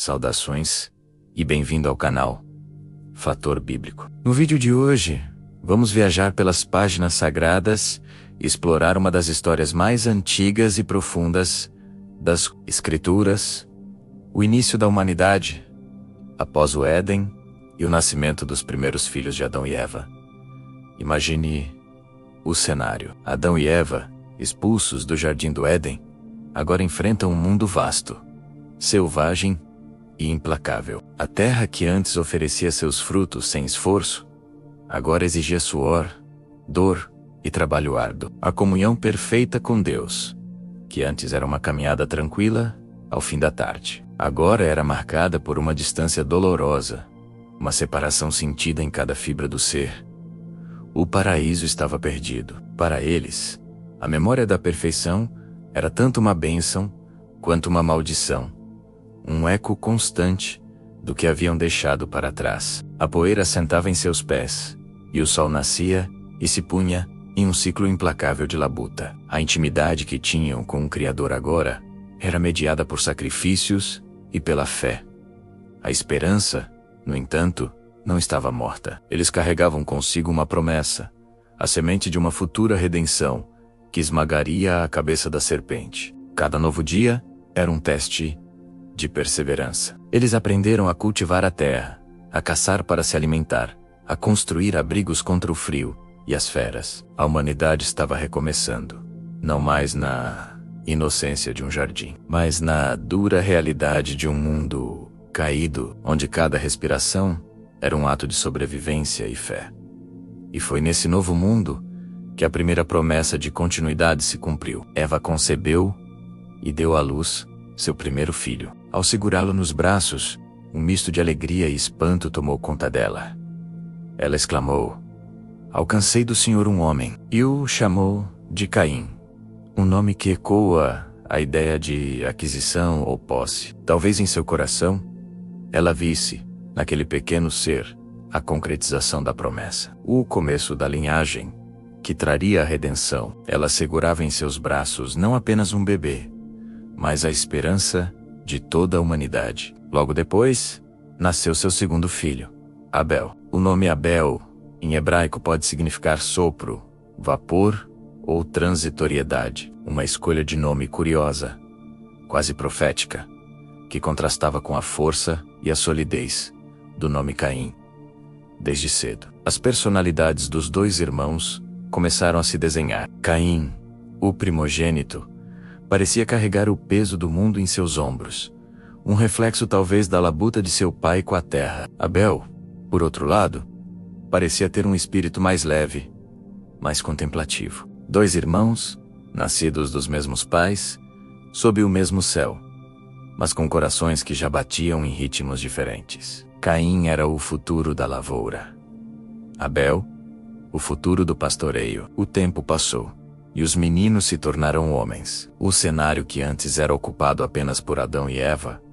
Saudações e bem-vindo ao canal Fator Bíblico. No vídeo de hoje, vamos viajar pelas páginas sagradas e explorar uma das histórias mais antigas e profundas das Escrituras, o início da humanidade, após o Éden e o nascimento dos primeiros filhos de Adão e Eva. Imagine o cenário. Adão e Eva, expulsos do jardim do Éden, agora enfrentam um mundo vasto, selvagem e implacável. A terra que antes oferecia seus frutos sem esforço, agora exigia suor, dor e trabalho árduo. A comunhão perfeita com Deus, que antes era uma caminhada tranquila, ao fim da tarde, agora era marcada por uma distância dolorosa, uma separação sentida em cada fibra do ser. O paraíso estava perdido. Para eles, a memória da perfeição era tanto uma bênção quanto uma maldição, um eco constante do que haviam deixado para trás. A poeira sentava em seus pés, e o sol nascia e se punha em um ciclo implacável de labuta. A intimidade que tinham com o Criador agora era mediada por sacrifícios e pela fé. A esperança, no entanto, não estava morta. Eles carregavam consigo uma promessa, a semente de uma futura redenção, que esmagaria a cabeça da serpente. Cada novo dia era um teste de perseverança. Eles aprenderam a cultivar a terra, a caçar para se alimentar, a construir abrigos contra o frio e as feras. A humanidade estava recomeçando, não mais na inocência de um jardim, mas na dura realidade de um mundo caído, onde cada respiração era um ato de sobrevivência e fé. E foi nesse novo mundo que a primeira promessa de continuidade se cumpriu. Eva concebeu e deu à luz seu primeiro filho. Ao segurá-lo nos braços, um misto de alegria e espanto tomou conta dela. Ela exclamou: "Alcancei do Senhor um homem", e o chamou de Caim, um nome que ecoa a ideia de aquisição ou posse. Talvez em seu coração, ela visse, naquele pequeno ser, a concretização da promessa, o começo da linhagem que traria a redenção. Ela segurava em seus braços não apenas um bebê, mas a esperança de toda a humanidade. Logo depois, nasceu seu segundo filho, Abel. O nome Abel, em hebraico, pode significar sopro, vapor ou transitoriedade. Uma escolha de nome curiosa, quase profética, que contrastava com a força e a solidez do nome Caim. Desde cedo, as personalidades dos dois irmãos começaram a se desenhar. Caim, o primogênito, parecia carregar o peso do mundo em seus ombros, um reflexo talvez da labuta de seu pai com a terra. Abel, por outro lado, parecia ter um espírito mais leve, mais contemplativo. Dois irmãos, nascidos dos mesmos pais, sob o mesmo céu, mas com corações que já batiam em ritmos diferentes. Caim era o futuro da lavoura. Abel, o futuro do pastoreio. O tempo passou, e os meninos se tornaram homens. O cenário que antes era ocupado apenas por Adão e Eva,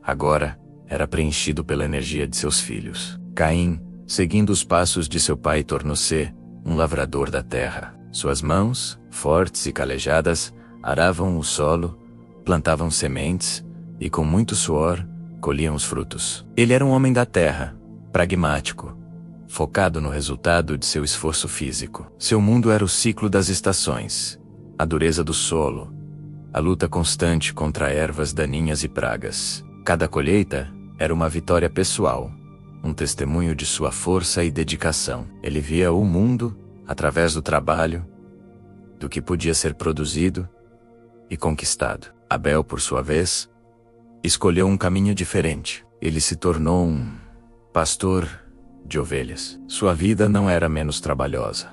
agora era preenchido pela energia de seus filhos. Caim, seguindo os passos de seu pai, tornou-se um lavrador da terra. Suas mãos, fortes e calejadas, aravam o solo, plantavam sementes e, com muito suor, colhiam os frutos. Ele era um homem da terra, pragmático, focado no resultado de seu esforço físico. Seu mundo era o ciclo das estações, a dureza do solo, a luta constante contra ervas daninhas e pragas. Cada colheita era uma vitória pessoal, um testemunho de sua força e dedicação. Ele via o mundo através do trabalho, do que podia ser produzido e conquistado. Abel, por sua vez, escolheu um caminho diferente. Ele se tornou um pastor de ovelhas. Sua vida não era menos trabalhosa,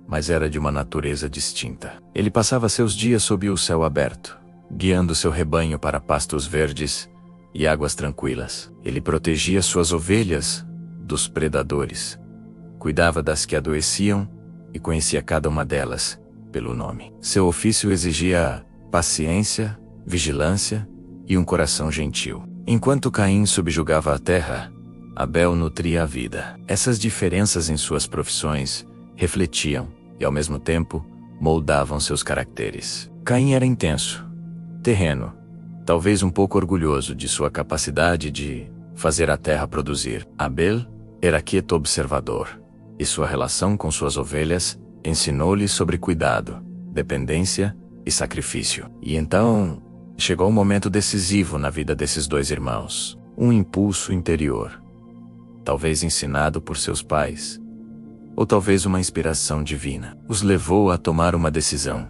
mas era de uma natureza distinta. Ele passava seus dias sob o céu aberto, guiando seu rebanho para pastos verdes e águas tranquilas. Ele protegia suas ovelhas dos predadores, cuidava das que adoeciam e conhecia cada uma delas pelo nome. Seu ofício exigia paciência, vigilância e um coração gentil. Enquanto Caim subjugava a terra, Abel nutria a vida. Essas diferenças em suas profissões refletiam e, ao mesmo tempo, moldavam seus caracteres. Caim era intenso, terreno, talvez um pouco orgulhoso de sua capacidade de fazer a terra produzir. Abel era quieto observador, e sua relação com suas ovelhas ensinou-lhe sobre cuidado, dependência e sacrifício. E então, chegou um momento decisivo na vida desses dois irmãos. Um impulso interior, talvez ensinado por seus pais, ou talvez uma inspiração divina, os levou a tomar uma decisão.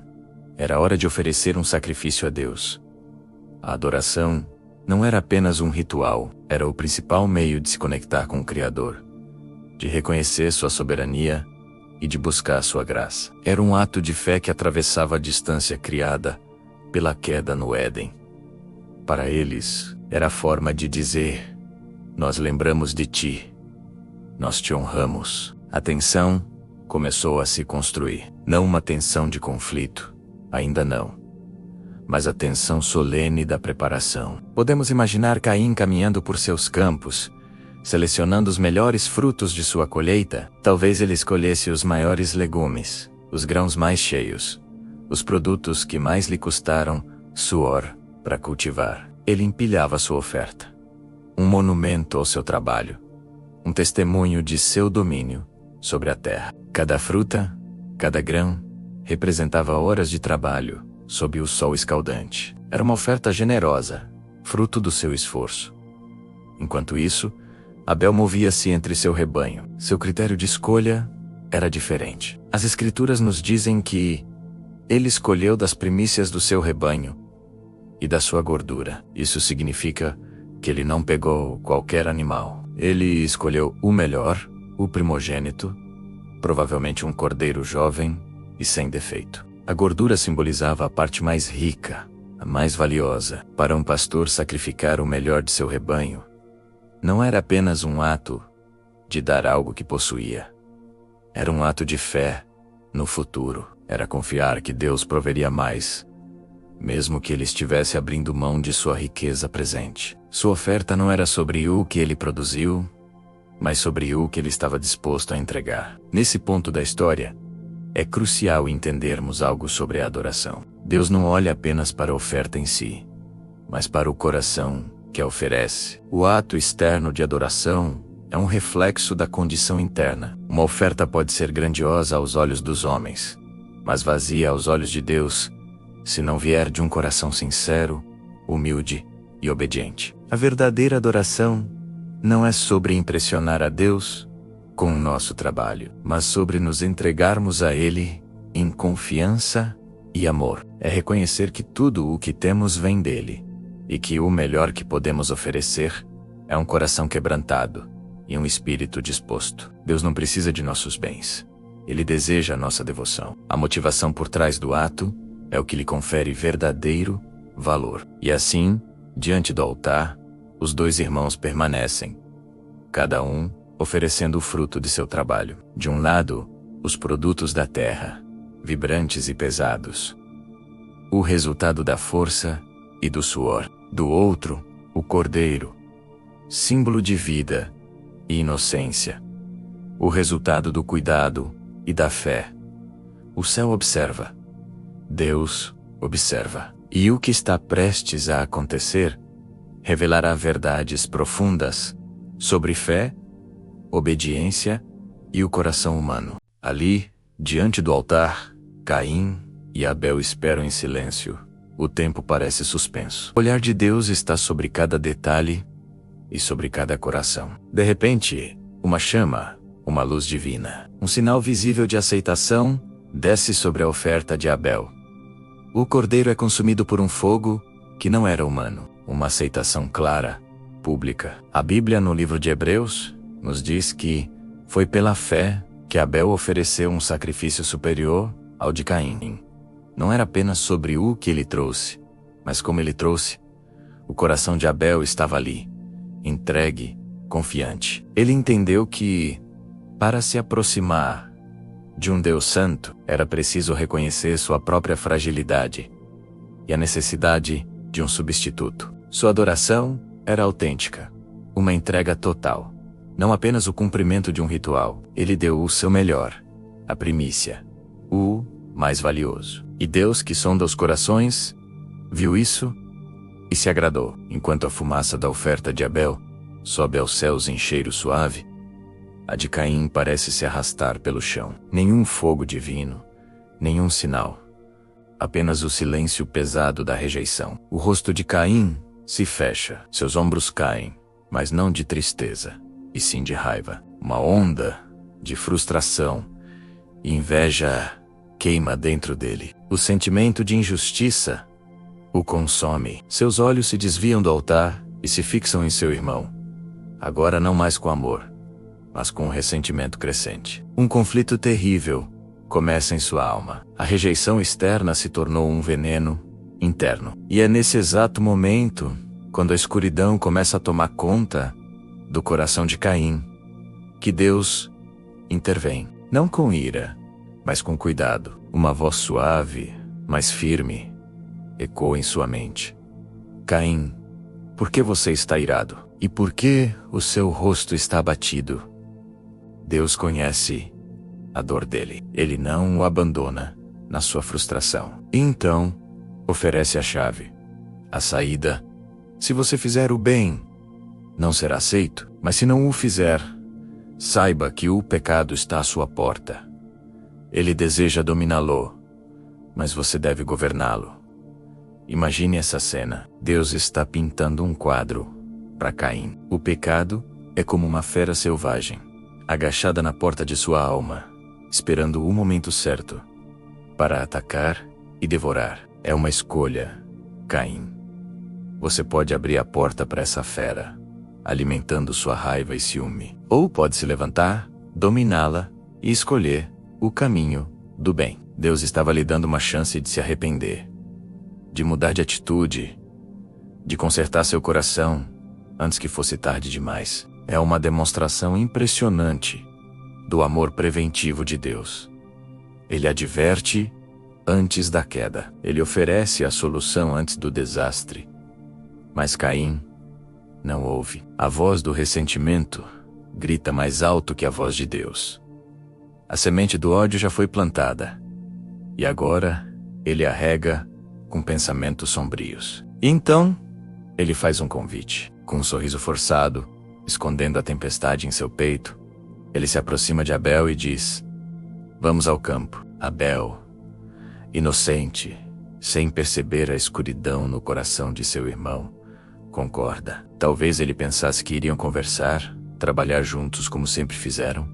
Era hora de oferecer um sacrifício a Deus. A adoração não era apenas um ritual, era o principal meio de se conectar com o Criador, de reconhecer sua soberania e de buscar sua graça. Era um ato de fé que atravessava a distância criada pela queda no Éden. Para eles, era a forma de dizer: nós lembramos de ti, nós te honramos. A tensão começou a se construir. Não uma tensão de conflito, ainda não, mas a tensão solene da preparação. Podemos imaginar Caim caminhando por seus campos, selecionando os melhores frutos de sua colheita. Talvez ele escolhesse os maiores legumes, os grãos mais cheios, os produtos que mais lhe custaram suor para cultivar. Ele empilhava sua oferta, um monumento ao seu trabalho, um testemunho de seu domínio sobre a terra. Cada fruta, cada grão, representava horas de trabalho sob o sol escaldante. Era uma oferta generosa, fruto do seu esforço. Enquanto isso, Abel movia-se entre seu rebanho. Seu critério de escolha era diferente. As Escrituras nos dizem que ele escolheu das primícias do seu rebanho e da sua gordura. Isso significa que ele não pegou qualquer animal. Ele escolheu o melhor, o primogênito, provavelmente um cordeiro jovem e sem defeito. A gordura simbolizava a parte mais rica, a mais valiosa. Para um pastor, sacrificar o melhor de seu rebanho não era apenas um ato de dar algo que possuía. Era um ato de fé no futuro. Era confiar que Deus proveria mais, mesmo que ele estivesse abrindo mão de sua riqueza presente. Sua oferta não era sobre o que ele produziu, mas sobre o que ele estava disposto a entregar. Nesse ponto da história, é crucial entendermos algo sobre a adoração. Deus não olha apenas para a oferta em si, mas para o coração que a oferece. O ato externo de adoração é um reflexo da condição interna. Uma oferta pode ser grandiosa aos olhos dos homens, mas vazia aos olhos de Deus, se não vier de um coração sincero, humilde e obediente. A verdadeira adoração não é sobre impressionar a Deus com o nosso trabalho, mas sobre nos entregarmos a Ele em confiança e amor. É reconhecer que tudo o que temos vem dele, e que o melhor que podemos oferecer é um coração quebrantado e um espírito disposto. Deus não precisa de nossos bens. Ele deseja a nossa devoção. A motivação por trás do ato é o que lhe confere verdadeiro valor. E assim, diante do altar, os dois irmãos permanecem, cada um oferecendo o fruto de seu trabalho. De um lado, os produtos da terra, vibrantes e pesados, o resultado da força e do suor. Do outro, o cordeiro, símbolo de vida e inocência, o resultado do cuidado e da fé. O céu observa, Deus observa, e o que está prestes a acontecer revelará verdades profundas sobre fé, obediência e o coração humano. Ali, diante do altar, Caim e Abel esperam em silêncio. O tempo parece suspenso. O olhar de Deus está sobre cada detalhe e sobre cada coração. De repente, uma chama, uma luz divina, um sinal visível de aceitação, desce sobre a oferta de Abel. O cordeiro é consumido por um fogo que não era humano. Uma aceitação clara, pública. A Bíblia, no livro de Hebreus, nos diz que foi pela fé que Abel ofereceu um sacrifício superior ao de Caim. Não era apenas sobre o que ele trouxe, mas como ele trouxe. O coração de Abel estava ali, entregue, confiante. Ele entendeu que, para se aproximar de um Deus santo, era preciso reconhecer sua própria fragilidade e a necessidade de um substituto. Sua adoração era autêntica, uma entrega total, não apenas o cumprimento de um ritual. Ele deu o seu melhor, a primícia, o mais valioso. E Deus, que sonda os corações, viu isso e se agradou. Enquanto a fumaça da oferta de Abel sobe aos céus em cheiro suave, a de Caim parece se arrastar pelo chão. Nenhum fogo divino, nenhum sinal. Apenas o silêncio pesado da rejeição. O rosto de Caim se fecha, seus ombros caem, mas não de tristeza, e sim de raiva. Uma onda de frustração e inveja queima dentro dele. O sentimento de injustiça o consome. Seus olhos se desviam do altar e se fixam em seu irmão. Agora não mais com amor, mas com um ressentimento crescente. Um conflito terrível começa em sua alma. A rejeição externa se tornou um veneno interno. E é nesse exato momento, quando a escuridão começa a tomar conta do coração de Caim, que Deus intervém. Não com ira, mas com cuidado. Uma voz suave, mas firme, ecoa em sua mente. Caim, por que você está irado? E por que o seu rosto está abatido? Deus conhece a dor dele. Ele não o abandona na sua frustração. E então, oferece a chave, a saída. Se você fizer o bem, não será aceito. Mas se não o fizer, saiba que o pecado está à sua porta. Ele deseja dominá-lo, mas você deve governá-lo. Imagine essa cena. Deus está pintando um quadro para Caim. O pecado é como uma fera selvagem, agachada na porta de sua alma, esperando o momento certo para atacar e devorar. É uma escolha, Caim. Você pode abrir a porta para essa fera, alimentando sua raiva e ciúme. Ou pode se levantar, dominá-la e escolher o caminho do bem. Deus estava lhe dando uma chance de se arrepender, de mudar de atitude, de consertar seu coração antes que fosse tarde demais. É uma demonstração impressionante do amor preventivo de Deus. Ele adverte antes da queda. Ele oferece a solução antes do desastre. Mas Caim não ouve. A voz do ressentimento grita mais alto que a voz de Deus. A semente do ódio já foi plantada, e agora ele a rega com pensamentos sombrios. Então, ele faz um convite. Com um sorriso forçado, escondendo a tempestade em seu peito, ele se aproxima de Abel e diz: "Vamos ao campo." Abel, inocente, sem perceber a escuridão no coração de seu irmão, concorda. Talvez ele pensasse que iriam conversar, trabalhar juntos como sempre fizeram.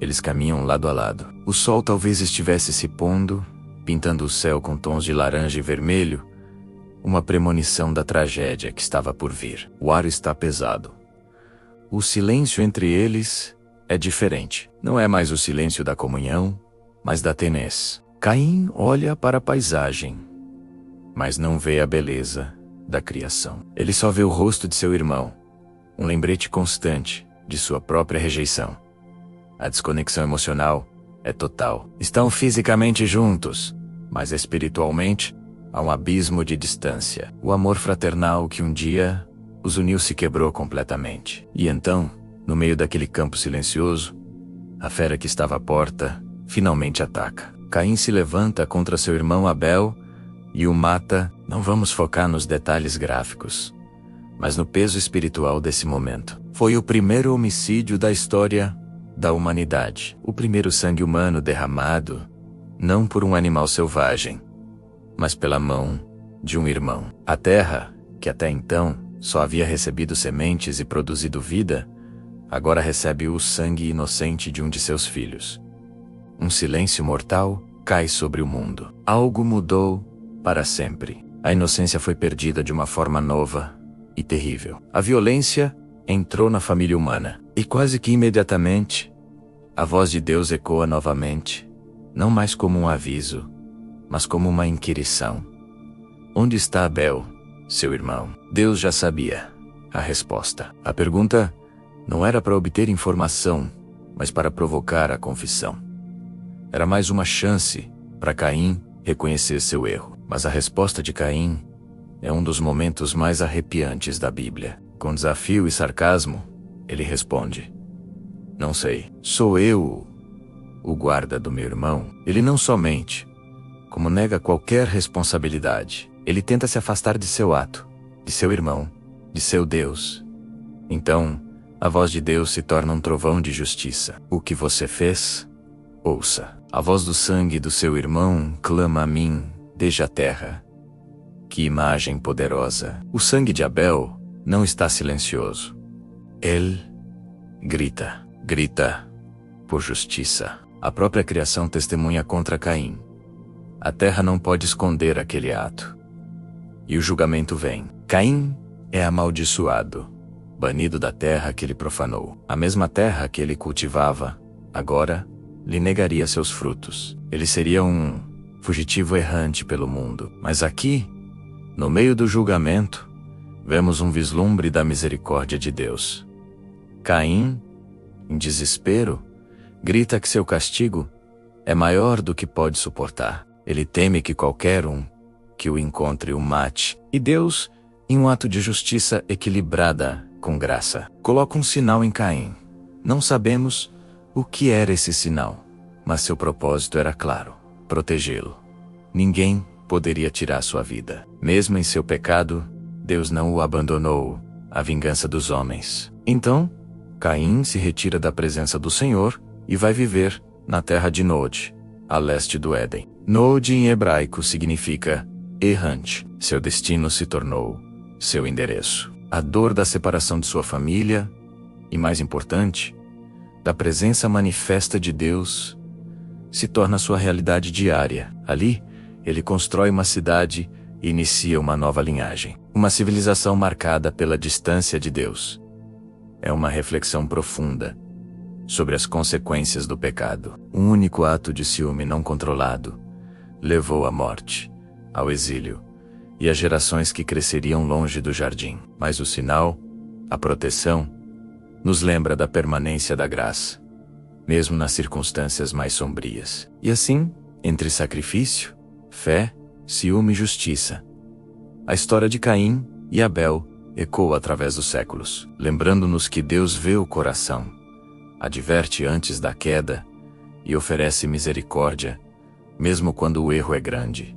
Eles caminham lado a lado. O sol talvez estivesse se pondo, pintando o céu com tons de laranja e vermelho, uma premonição da tragédia que estava por vir. O ar está pesado. O silêncio entre eles é diferente. Não é mais o silêncio da comunhão, mas da tenez. Caim olha para a paisagem, mas não vê a beleza da criação. Ele só vê o rosto de seu irmão, um lembrete constante de sua própria rejeição. A desconexão emocional é total. Estão fisicamente juntos, mas espiritualmente há um abismo de distância. O amor fraternal que um dia os uniu se quebrou completamente. E então, no meio daquele campo silencioso, a fera que estava à porta finalmente ataca. Caim se levanta contra seu irmão Abel e o mata. Não vamos focar nos detalhes gráficos, mas no peso espiritual desse momento. Foi o primeiro homicídio da história da humanidade. O primeiro sangue humano derramado, não por um animal selvagem, mas pela mão de um irmão. A terra, que até então só havia recebido sementes e produzido vida, agora recebe o sangue inocente de um de seus filhos. Um silêncio mortal cai sobre o mundo. Algo mudou para sempre. A inocência foi perdida de uma forma nova e terrível. A violência entrou na família humana. E quase que imediatamente, a voz de Deus ecoa novamente, não mais como um aviso, mas como uma inquirição. Onde está Abel, seu irmão? Deus já sabia a resposta. A pergunta não era para obter informação, mas para provocar a confissão. Era mais uma chance para Caim reconhecer seu erro. Mas a resposta de Caim é um dos momentos mais arrepiantes da Bíblia. Com desafio e sarcasmo, ele responde: "Não sei. Sou eu o guarda do meu irmão?" Ele não só mente, como nega qualquer responsabilidade. Ele tenta se afastar de seu ato, de seu irmão, de seu Deus. Então, a voz de Deus se torna um trovão de justiça. O que você fez? Ouça. A voz do sangue do seu irmão clama a mim, desde a terra. Que imagem poderosa! O sangue de Abel não está silencioso. Ele grita por justiça. A própria criação testemunha contra Caim. A terra não pode esconder aquele ato. E o julgamento vem. Caim é amaldiçoado, banido da terra que ele profanou. A mesma terra que ele cultivava, agora, lhe negaria seus frutos. Ele seria um fugitivo errante pelo mundo. Mas aqui, no meio do julgamento, vemos um vislumbre da misericórdia de Deus. Caim, em desespero, grita que seu castigo é maior do que pode suportar. Ele teme que qualquer um que o encontre o mate. E Deus, em um ato de justiça equilibrada com graça, coloca um sinal em Caim. Não sabemos o que era esse sinal, mas seu propósito era claro: protegê-lo. Ninguém poderia tirar sua vida. Mesmo em seu pecado, Deus não o abandonou à vingança dos homens. Então, Caim se retira da presença do Senhor e vai viver na terra de Nod, a leste do Éden. Nod em hebraico significa errante. Seu destino se tornou seu endereço. A dor da separação de sua família e, mais importante, da presença manifesta de Deus se torna sua realidade diária. Ali, ele constrói uma cidade e inicia uma nova linhagem. Uma civilização marcada pela distância de Deus. É uma reflexão profunda sobre as consequências do pecado. Um único ato de ciúme não controlado levou à morte, ao exílio e às gerações que cresceriam longe do jardim. Mas o sinal, a proteção, nos lembra da permanência da graça, mesmo nas circunstâncias mais sombrias. E assim, entre sacrifício, fé, ciúme e justiça, a história de Caim e Abel ecoa através dos séculos, lembrando-nos que Deus vê o coração, adverte antes da queda e oferece misericórdia, mesmo quando o erro é grande.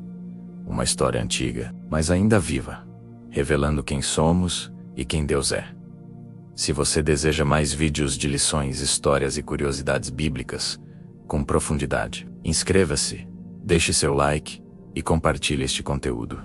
Uma história antiga, mas ainda viva, revelando quem somos e quem Deus é. Se você deseja mais vídeos de lições, histórias e curiosidades bíblicas com profundidade, inscreva-se, deixe seu like e compartilhe este conteúdo.